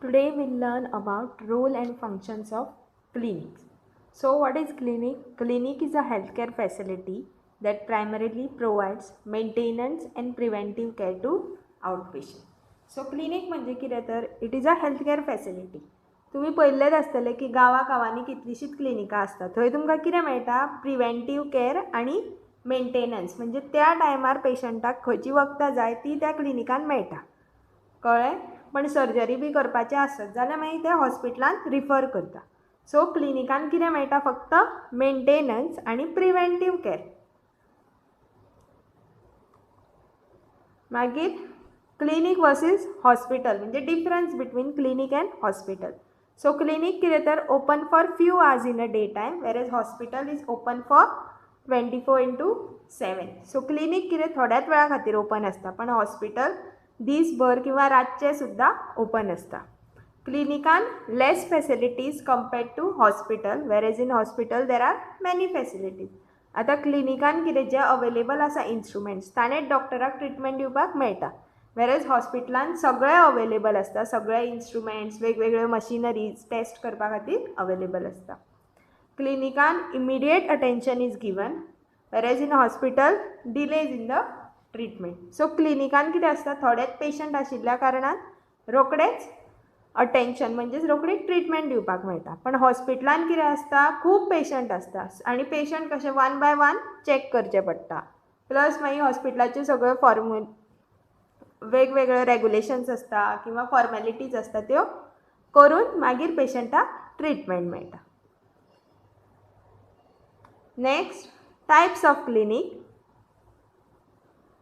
Today we'll learn about role and functions of clinics. So what is clinic? Clinic is a healthcare facility that primarily provides maintenance and preventive care to outpatient. So clinic म्हणजे कितें तर it is a healthcare facility. तुम्ही पळयल्लेच आसतले की गांवांनी कितलीशीच क्लिनिकां आसतात. थंय तुमकां कितें मेळटा? प्रिवेंटीव केअर आनी मेंटेनन्स म्हणजे त्या टायमार पेशंटाक खंयची वखदां जाय ती त्या क्लिनिकान मेळटा. कळ्ळें? पण सर्जरी बी करपाचें आसत जाल्यार मागीर ते हॉस्पिटलांत रिफर करता. सो क्लिनिकान कितें मेळटा? फक्त मेंटेनन्स आनी प्रिवेंटीव केअर. मागीर क्लिनिक वर्सीस हॉस्पिटल म्हणजे difference between clinic end hospital. So clinic कितें तर open for few hours in a day time वेरेज hospital is open for 24/7. So clinic कितें थोड्याच वेळा खातीर ओपन आसता पण हॉस्पिटल दिसभर किंवा रातचे सुद्दां ओपन आसता. क्लिनिकान less facilities compared to hospital whereas in hospital there are many facilities. आतां क्लिनिकान कितें जे अवेलेबल आसा इन्स्ट्रुमेंट्स ताणेंच डॉक्टराक ट्रिटमेंट दिवपाक मेळटा. वेरेज हॉस्पिटलान सगळें अवेलेबल आसता, सगळे इन्स्ट्रुमेंट्स वेगवेगळ्यो मशिनरीज टेस्ट करपा खातीर अवेलेबल आसता. क्लिनिकान immediate attention is given whereas in hospital delays in the treatment. So क्लिनिकान कितें आसता? थोडेच पेशंट आशिल्ल्या कारणान रोखडेच अटेन्शन म्हणजेच रोखडी ट्रिटमेंट दिवपाक मेळटा. पण हॉस्पिटलान कितें आसता? खूब पेशंट आसता आनी पेशंट कशे वन बाय वन चॅक करचे पडटा. प्लस मागीर हॉस्पिटलाच्यो सगळ्यो वेगवेगळे रेगुलेशन्स आसता किंवा फॉर्मेलिटीज आसता त्यो करून मागीर पेशंटाक ट्रिटमेंट मेळटा. Next types of clinic.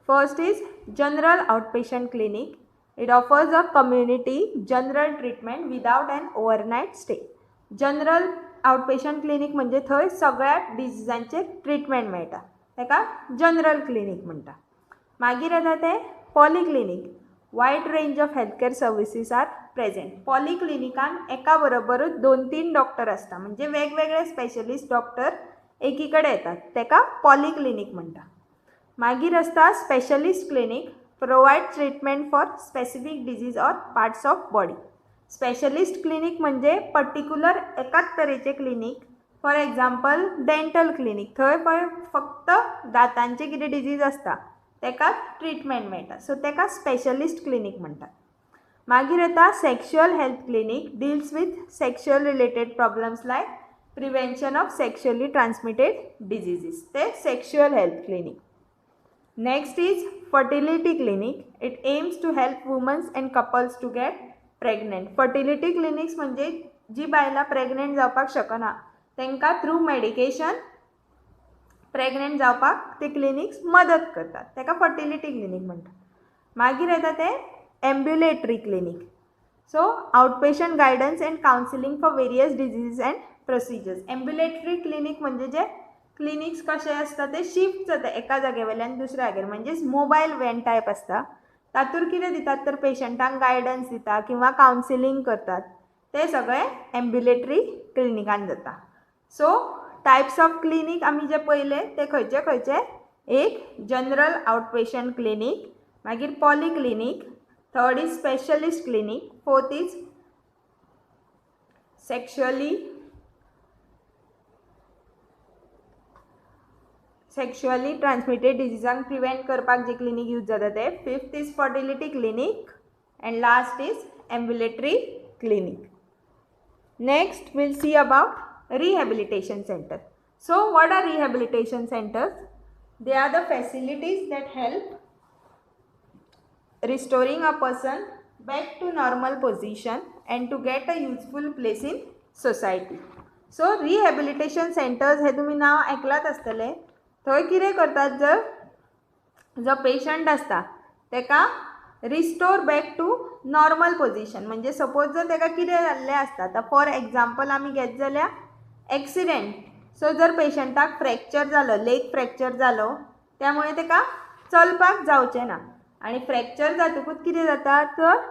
First is general outpatient clinic. It offers a community general treatment without an overnight stay. General outpatient clinic म्हणजे थंय सगळ्या डिजिजांचेर ट्रिटमेंट मेळटा, ताका जनरल क्लिनिक म्हणटा. मागीर येता ते polyclinic. Wide range of healthcare services are present. पॉलिक्लिनिकान एका बरोबरूच 2-3 डॉक्टर आसता म्हणजे वेगवेगळे स्पेशलिस्ट डॉक्टर एकी कडेन येतात, ताका पॉलिक्लिनिक म्हणटा. मागीर आसता specialist clinic provide treatment for specific disease or parts of body. Specialist clinic म्हणजे पर्टिक्युलर एकाच तरेचे clinic. For example dental clinic, थंय पळय फक्त दातांचे कितें डिजीज आसता ताका ट्रिटमेंट मेळटा, सो ताका स्पेशलिस्ट क्लिनिक म्हणटात. मागीर येता sexual health clinic deals with sexual related problems like prevention of sexually transmitted diseases, ते sexual health clinic. Next is fertility clinic. It aims to help women and couples to get pregnant. Fertility clinics म्हणजे जी बायलां pregnant जावपाक शकना तांकां through medication pregnant जावपाक ते clinics मदत करतात, ताका फर्टिलिटी क्लिनिक म्हणटा. मागीर येता ते ambulatory clinic. So outpatient guidance and counselling for various disease and procedures. Ambulatory clinic म्हणजे जे क्लिनिक्स कशे आसता ते शिफ्ट जाता एका जागे वयल्यान दुसऱ्या जाग्यार, म्हणजेच मोबायल वॅन टायप आसता. तातूंत कितें दितात तर पेशंटांक गायडन्स दिता किंवा कावन्सिलींग करतात, ते सगळे एम्ब्युलेटरी क्लिनिकान जाता. सो टायप्स ऑफ क्लिनिक आमी जे पळयले ते खंयचे खंयचे? एक जनरल आउटपेशंट क्लिनिक, मागीर polyclinic, third is specialist clinic, fourth is sexually transmitted डिजीजांक प्रिवेंट करपाक जे क्लिनिक यूज जाता ते. Fifth is fertility clinic and last is ambulatory clinic. Next we'll see about rehabilitation centre. So what are rehabilitation centers? They are the facilities that help restoring a person back to normal position and to get a useful place in society. So rehabilitation centers हे तुम्ही नाव ऐकलात आसतले. थंय कितें करतात? जो patient आसता ताका restore back to normal position. म्हणजे सपोज जर ताका कितें जाल्लें आसता, आतां फॉर एग्जाम्पल आमी घेत जाल्यार एक्सिडेंट. सो जर पेशंटाक फ्रॅक्चर जालो, लेग फ्रॅक्चर जालो, त्यामुळे ताका चलपाक जावचें ना आनी फ्रॅक्चर जातकूच कितें जाता तर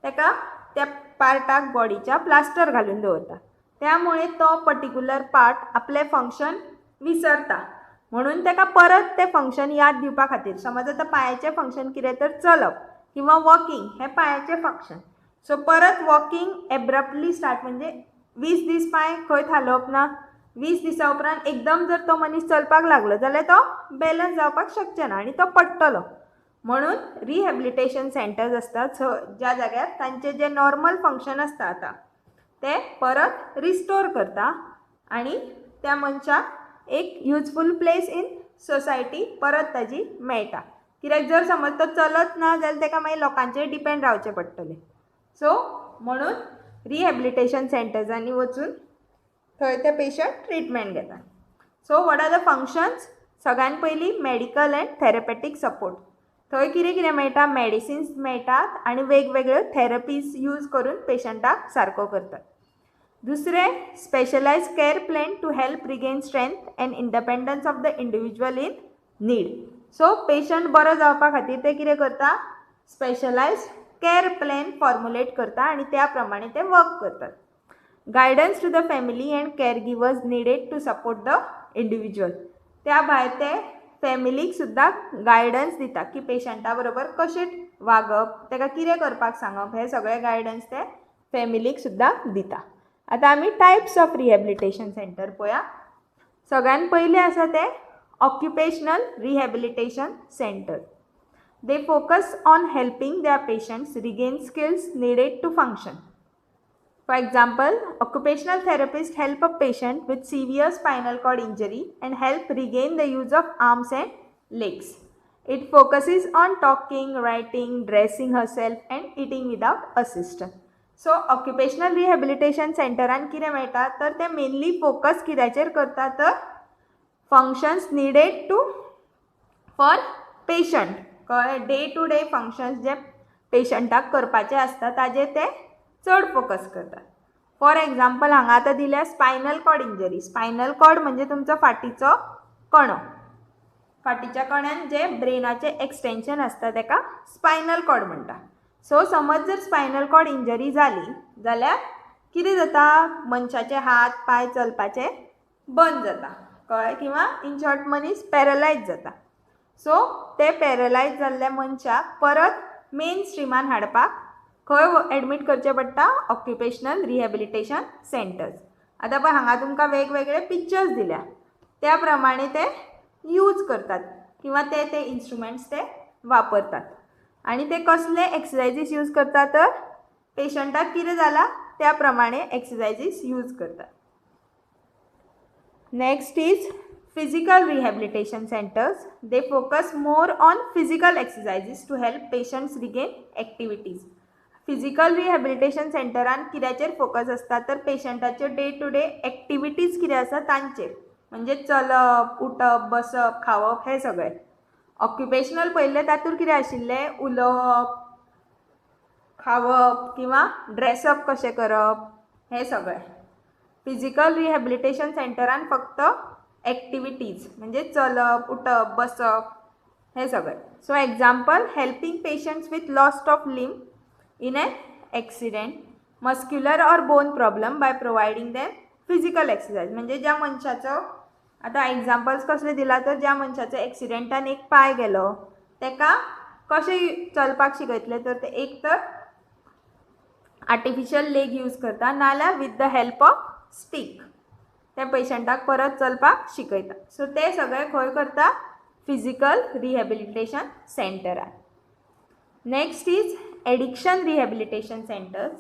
ताका त्या पार्टाक बॉडीच्या प्लास्टर घालून दवरता. त्यामुळे तो पर्टिक्युलर पार्ट आपलें फंक्शन विसरता. म्हणून ताका परत ते फंक्शन याद दिवपा खातीर, समज आतां पांयाचें फंक्शन कितें तर चलप किंवा वॉकिंग, हें पांयाचें फंक्शन. सो परत वॉकिंग एब्रप्टली स्टार्ट म्हणजे 20 दीस पांय खंय थालोवप ना. 20 दिसा उपरांत एकदम जर तो मनीस चलपाक लागलो जाल्यार तो बॅलन्स जावपाक शकचे ना आनी तो पडटलो. म्हणून रिहॅबिलिटेशन सेंटर्स असतात ज्या जाग्यार तांचे जे नॉर्मल फंक्शन आसता आतां ते परत रिस्टोर करता आनी त्या मनशाक एक युजफूल प्लेस इन सोसायटी परत ताजी मेळटा. कित्याक जर समज तो चलत ना जाल्यार ताका मागीर लोकांचेर डिपेंड रावचें पडटलें. सो म्हणून रिहॅबिलिटेशन सेंटर्सांनी वचून थंय ते पेशंट ट्रिटमेंट घेता. So what are the functions? सगळ्यान पयलीं मेडिकल एंड थेरपेटीक सपोर्ट. थंय कितें कितें मेळटा? मेडिसिन्स मेळटात आनी वेगवेगळ्यो थेरपीज यूज करून पेशंटाक सारको करतात. दुसरें specialized care plan to help regain strength and independence of the individual in need. So patient बरो जावपा खातीर ते कितें करता? स्पेशलायज केअर प्लॅन फॉर्मुलेट करता आनी त्या प्रमाणे ते वर्क करतात. Guidance to the family and caregivers needed to support the individual. त्या भायर ते फॅमिलीक सुद्दां गायडन्स दिता की पेशंटा बरोबर कशें वागप, ताका कितें करपाक सांगप, हे सगळे गायडन्स ते फॅमिलीक सुद्दां दिता. आतां आमी टायप्स ऑफ रिहॅबिलिटेशन सेंटर पळया. सगळ्यान पयलें आसा ते occupational rehabilitation centre. They focus on helping their patients regain skills needed to function. For example, occupational therapists help a patient with severe spinal cord injury and help regain the use of arms and legs. It focuses on talking, writing, dressing herself and eating without assistance. So, occupational rehabilitation centeran कितें मेळटा तर ते mainly focus कित्याचेर करता तर functions needed to for patient. कळ्ळें? Day to day functions जे पेशंटाक करपाचे आसता ताजेर ते चड फोकस करतात. फॉर एग्जाम्पल हांगा आतां दिल्या spinal cord injury. Spinal cord म्हणजे तुमचो फाटीचो कणो. फाटीच्या कण्यान जे ब्रेनाचे एक्सटेंशन आसता ताका स्पायनल कॉर्ड म्हणटा. सो समज जर स्पायनल कॉर्ड इंजरी जाली जाल्यार कितें जाता? मनशाचे हात पाय चलपाचे बंद जाता. कळ्ळें? किंवा इन शॉर्ट मनीस पॅरलायज जाता. सो ते पॅरलायज जाल्ल्या मनशाक परत मेन स्ट्रिमान हाडपाक खंय एडमीट करचें पडटा? Occupational rehabilitation centres. आतां पळय हांगा तुमकां वेगवेगळे पिक्चर्स दिल्या त्या प्रमाणे ते यूज करतात किंवा ते इन्स्ट्रुमेंट्स ते वापरतात. आनी ते कसले एक्सरसायजीस यूज करतात तर पेशंटाक कितें जाला त्या प्रमाणे एक्सरसायजीस यूज करतात. Next is physical rehabilitation centers. They focus more on physical exercises to help patients regain activities. Physical rehabilitation centeran कित्याचेर फोकस आसता तर पेशंटाच्यो डे टू डे एक्टिविटीज कितें आसा तांचेर म्हणजे चलप, उठप, बसप, खावप हे सगळे. ऑक्युपेशनल पयले तातूंत कितें आशिल्लें? उलोवप, खावप किंवा ड्रेसअप कशें करप हे सगळे. फिजिकल रिहॅबिलिटेशन सेंटरान फक्त एक्टिविटीज म्हणजे चलप, उठप, बसप हे सगळे. So example helping patients with lost of limb in an accident, muscular or bone problem by providing them physical exercise. म्हणजे ज्या मनशाचो आतां एग्जाम्पल्स कसले दिला तर ज्या मनशाचो एक्सिडेंटान एक पाय गेलो ताका कशें चलपाक शिकयतले तर ते एक तर आर्टिफिशियल लेग यूज करता नाल्यार विथ द हेल्प ऑफ स्टीक त्या पेशंटाक परत चलपाक शिकयता. सो ते सगळे खंय करता? फिजिकल रिहॅबिलिटेशन सेंटरान. Next is addiction rehabilitation centres.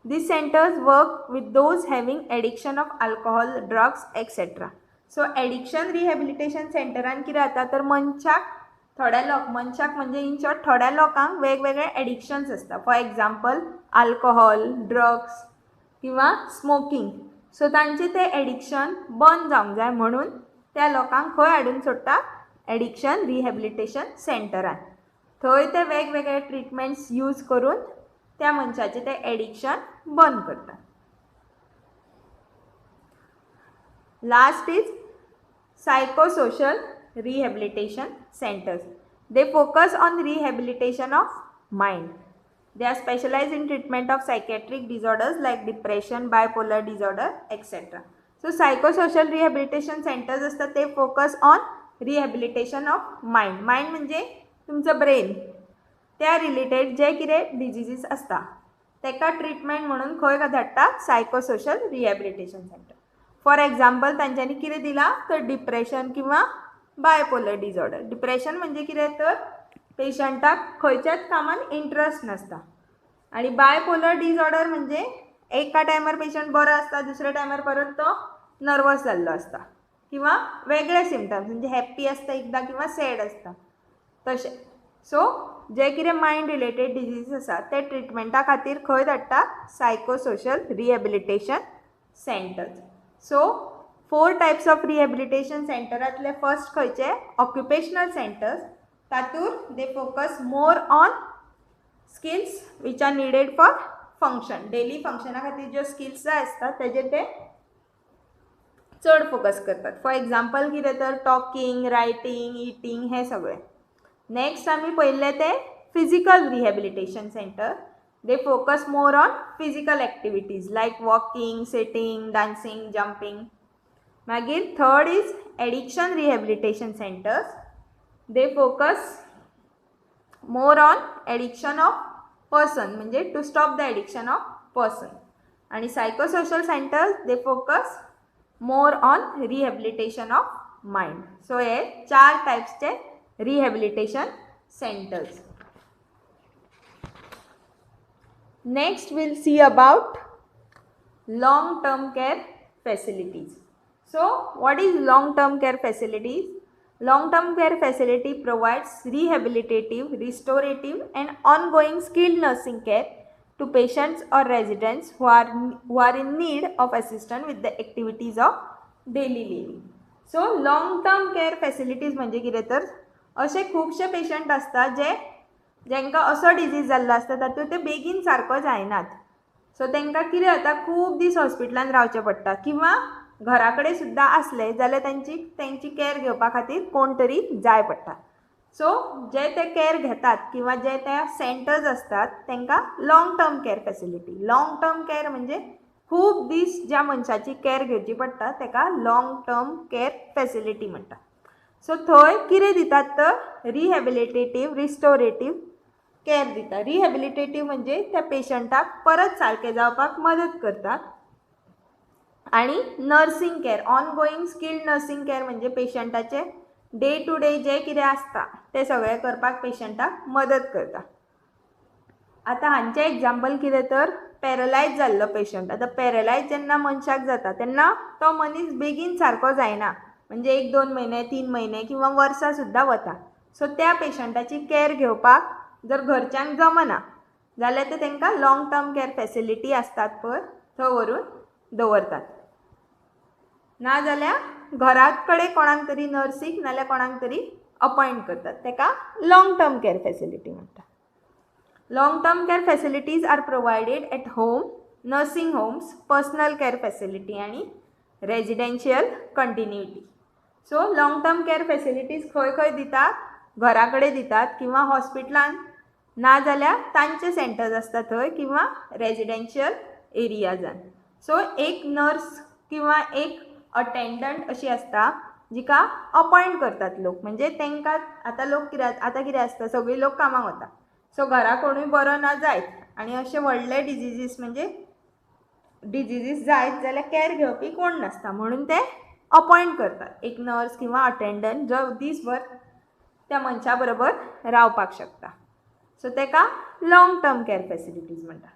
These centers work with those having addiction of alcohol, drugs, etc. So addiction rehabilitation centeran कितें जाता तर मनशाक थोड्या मनशाक म्हणजे इन शॉर्ट थोड्या लोकांक वेगवेगळे एडिक्शन्स आसता. फॉर एग्जाम्पल अल्कोहॉल, ड्रग्स किंवा स्मोकिंग. सो तांचे ते एडिक्शन बंद जावंक जाय म्हणून त्या लोकांक खंय हाडून सोडटा? एडिक्शन रिहॅबिलिटेशन सेंटरान. थंय ते वेगवेगळे ट्रिटमेंट्स यूज करून त्या मनशाचे ते एडिक्शन बंद करतात. Last is psychosocial rehabilitation centres. They focus on rehabilitation of mind. They are specialized in treatment of psychiatric disorders like depression, bipolar disorder, etc. So psychosocial rehabilitation centers असतात ते focus on rehabilitation of mind. Mind म्हणजे तुमचं brain त्या related जे कितें डिजीजीस आसता तेका treatment म्हणून खंय धाडटा psychosocial rehabilitation centre. For example तांच्यांनी कितें दिलां तर डिप्रेशन किंवा बायपोलर डिसऑर्डर. डिप्रेशन म्हणजे कितें तर पेशंटाक खंयच्याच कामान इंट्रस्ट नासता आणि बायपोलर डिसऑर्डर म्हणजे एका टायमार पेशंट बरो आसता, दुसऱ्या टायमार परत तो नर्वस जाल्लो आसता किंवा वेगळे सिम्पटम्स म्हणजे हॅप्पी आसता एकदां किंवा सॅड आसता तशें. सो जे कितें मायंड रिलेटेड डिजीज आसा ते ट्रिटमेंटा खातीर खंय धाडटा psychosocial rehabilitation centres. So 4 types of rehabilitation सेंटरांतले फर्स्ट खंयचे ऑक्युपेशनल सेंटर्स. तातूर they focus more on skills which are needed for function. Daily फंक्शना खातीर ज्यो स्किल्स जाय आसता तेजेर ते चड फोकस करतात. फॉर एग्जाम्पल कितें तर टॉकिंग, रायटींग, इटींग हे सगळें. नेक्स्ट आमी पळयल्ले ते physical rehabilitation centre. They focus more on physical activities like walking, sitting, dancing, jumping. मागीर third is addiction rehabilitation centres. They focus more on addiction of person म्हणजे to stop the addiction of person. आणि psychosocial centres they focus more on rehabilitation of mind. So हे 4 टायप्सचे rehabilitation centres. Next we'll see about long term care facilities. So what is long term care facilities? Long term care facility provides rehabilitative, restorative and ongoing skilled nursing care to patients or residents who are in need of assistance with the activities of daily living. So long term care facilities म्हणजे कितें तर असे खूबशे patient आसता जेंकां असो disease जाल्लो आसता तातूंत ते बेगीन सारको जायनात. सो तांकां कितें जाता खूब दीस हॉस्पिटलान रावचें पडटा किंवा घरा कडेन सुद्दां आसले जाल्यार तेंची कॅर घेवपा खातीर कोण तरी जाय पडटा. सो जे ते कॅर घेतात किंवा जे ते सेंटर्स असतात तांकां long term care facility. Long term care म्हणजे खूब दीस ज्या मनशाची कॅर घेवची पडटा ताका लॉंग टर्म कॅर फॅसिलिटी म्हणटा. सो थंय कितें दितात तर रिहॅबिलिटेटीव, रिस्टोरेटीव कॅर दिता. रिहॅबिलिटेटीव म्हणजे त्या पेशंटाक परत सारकें जावपाक मदत करतात. आणि nursing care, ongoing skilled nursing care म्हणजे पेशंटाचे डे टू डे जे कितें आसता ते सगळें करपाक पेशंटाक मदत करता. आतां हांचें एग्जाम्पल कितें तर पॅरलायज जाल्लो पेशंट. आतां पॅरलायज जेन्ना मनशाक जाता तेन्ना तो मनीस बेगीन सारको जायना म्हणजे 1-2 म्हयने, 3 म्हयने किंवा वर्सां सुद्दां वता. सो त्या पेशंटाची कॅर घेवपाक जर घरच्यांक जमना जाल्यार ते तांकां लॉंग टर्म कॅर फॅसिलिटी आसतात पळय थंय व्हरून दवरतात. नाजाल्यार घरात कडेन कोणाक तरी नर्सीक नाल्यार कोणाक तरी अपॉयंट करतात. ताका लॉंग टर्म कॅर फॅसिलिटी म्हणटा. Long term care facilities are provided at home, nursing homes, personal care facility आणि residential continuity. So long term care facilities खंय खंय दितात? घरा कडेन दितात किंवा हॉस्पिटलान नाजाल्यार तांचे सेंटर्स आसता थंय किंवा रेजिडेन्शियल एरियाजान. सो एक नर्स किंवा एक अटेंडंट अशी आसता जिका अपॉयंट करतात लोक. म्हणजे तांकां आतां लोक कितें आसता सगळीं लोक कामाक वता. सो घरा कोणूय बरो ना जायत आनी अशे व्हडले डिजीजीस म्हणजे डिजीजीस जायत जाल्यार कॅर घेवपी कोण नासता म्हणून ते अपॉयंट करतात एक नर्स किंवा अटेंडंट जो दीसभर त्या मनशा बरोबर रावपाक शकता. सो ताका लॉंग टर्म कॅर फॅसिलिटीज म्हणटा.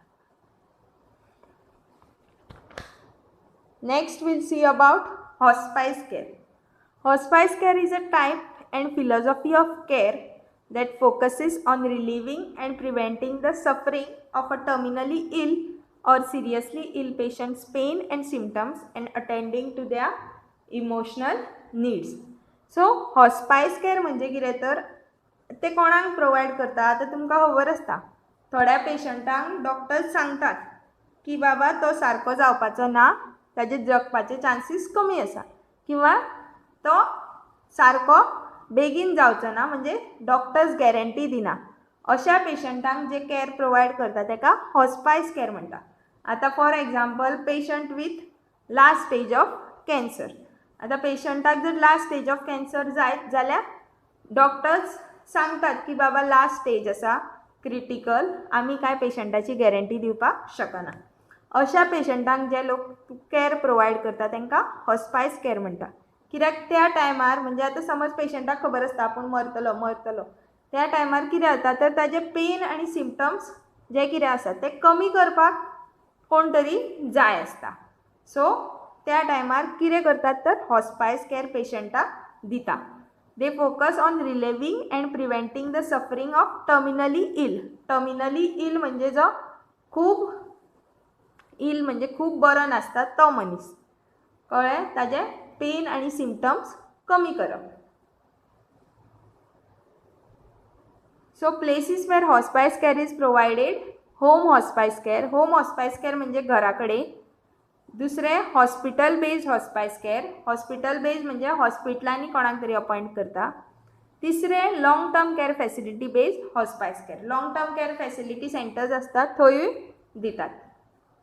Next we'll see about hospice care. Hospice care is a type and philosophy of care that focuses on relieving and preventing the suffering of a terminally ill or seriously ill patient's pain and symptoms and attending to their emotional needs. So hospice care म्हणजे कितें तर ते कोणाक provide करता? आतां तुमकां खबर आसता थोड्या पेशंटांक डॉक्टर्स सांगतात की बाबा तो सारको जावपाचो ना, ताजे जगपाचे चान्सीस कमी आसा किंवा तो सारको बेगीन जावचो ना म्हणजे डॉक्टर्स गॅरंटी दिना. अशा पेशंटांक जे कॅर प्रोवायड करता ताका हॉस्पायस कॅर म्हणटा. आतां for example patient with last stage of cancer. आतां पेशंटाक जर लास्ट स्टेज ऑफ कॅन्सर जायत जाल्यार डॉक्टर्स सांगतात की बाबा लास्ट स्टेज आसा, क्रिटिकल आमी काय पेशंटाची गॅरंटी दिवपाक शकना. अशा पेशंटांक जे लोक केअर प्रोवायड करता तांकां हॉस्पायस केअर म्हणटा. कित्याक त्या टायमार म्हणजे आतां समज पेशंटाक खबर आसता आपूण मरतलो त्या टायमार कितें जाता तर ताजे पेन आनी सिम्पटम्स जे कितें आसा ते कमी करपाक कोण तरी जाय आसता. सो त्या टायमार कितें करतात तर हॉस्पायस केअर पेशंटाक दिता. They focus on relieving and preventing the suffering of terminally ill म्हणजे जो खूब इल म्हणजे खूब बरो नासता तो मनीस, कळ्ळें, ताजे पेन आनी सिम्पटम्स कमी करप. So places where hospice care is provided. Home hospice care म्हणजे घरा कडेन. दुसरें हॉस्पिटल बेस्ड हॉस्पायस केअर म्हणजे हॉस्पिटलांनी कोणाक तरी अपॉइंट करता. तिसरें long term care facility based hospice care. Long term care facility centres आसतात थंयूय दितात,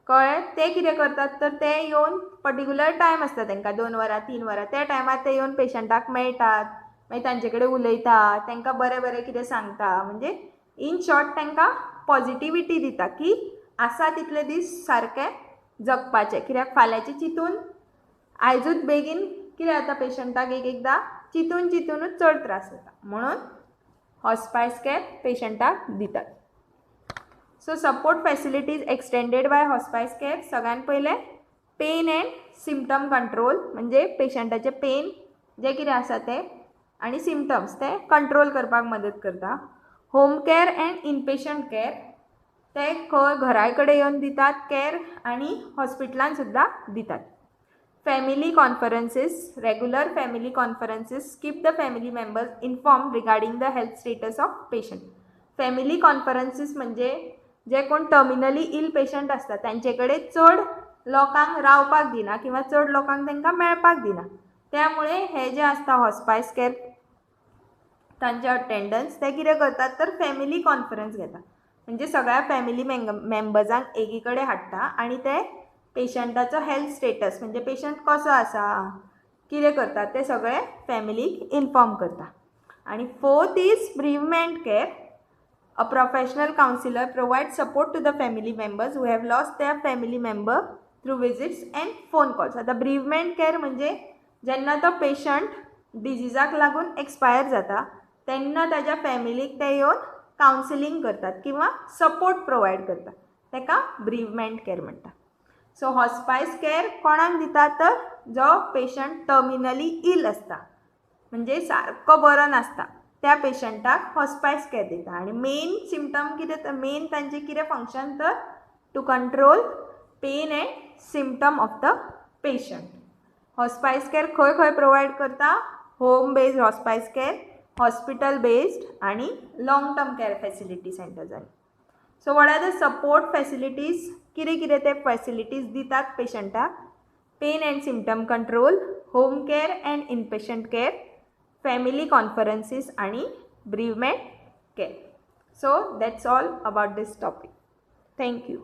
कळ्ळें. ते कितें करतात तर ते येवन पर्टिक्युलर टायम आसता तांकां 2 वरां 3 वरां, त्या टायमार ते येवन पेशंटाक मेळटात, मागीर तांचे कडेन उलयता, तांकां बरें बरें कितें सांगता. म्हणजे इन शॉर्ट तांकां पॉजिटिविटी दिता की आसा तितले दीस सारकें जगपाचें. कित्याक फाल्यांचें चिंतून आयजूच बेगीन कितें जाता पेशंटाक एकदां चिंतूनूच चड त्रास जाता, म्हणून हॉस्पायस केअर पेशंटाक दितात. So support facilities extended by hospice care. सगळ्यान पयलें पेन एंड सिम्पटम कंट्रोल म्हणजे पेशंटाचे पेन जे कितें आसा ते आनी सिम्पटम्स ते कंट्रोल करपाक मदत करता. Home care and inpatient care ते खंय घरा कडेन येवन दितात केअर आनी हॉस्पिटलान सुद्दां दितात. Family conferences, regular family conferences keep the family members inform regarding the health status of patient. Family conferences म्हणजे जे कोण टर्मिनली इल पेशंट आसता तांचे कडेन चड लोकांक रावपाक दिना किंवा चड लोकांक तांकां मेळपाक दिना. त्यामुळे हे जे आसता हॉस्पायस केअर तांचे अटेंडन्स ते कितें करतात तर फॅमिली कॉन्फरन्स घेता. म्हणजे सगळ्या फॅमिली मेंबर्सांक एकी कडेन हाडटा आनी ते पेशंटाचो हेल्थ स्टेटस म्हणजे पेशंट कसो आसा, कितें करतात ते सगळें फॅमिलीक इन्फॉर्म करता. आनी fourth is bereavement care. A professional counselor provides support to the family members who have lost their family member through visits and phone calls. आता ब्रीवमेंट केअर म्हणजे जेन्ना तो पेशंट डिजीजाक लागून एक्सपायर जाता तेन्ना ताज्या फॅमिलीक ते येवन कावन्सिलींग करतात किंवा सपोर्ट प्रोवायड करतात, ताका ब्रीवमेंट केअर म्हणटा. सो हॉस्पायस केअर कोणाक दिता तर जो पेशंट टर्मिनली इल आसता म्हणजे सारको बरो नासता त्या पेशंटाक हॉस्पायस केअर दिता. आनी मेन सिम्पटम कितें तर मेन तांचें कितें फंक्शन तर to control pain and symptom of the patient. Hospice care खंय खंय प्रोवायड करता? Home based hospice care, hospital based आनी लॉंग टर्म केअर फॅसिलिटी सेंटर्सांनी. So what are the support facilities? कितें कितें ते फॅसिलिटीज दितात पेशंटाक? Pain and symptom control, home care and inpatient care, family conferences आणि bereavement care. So that's all about this topic. Thank you.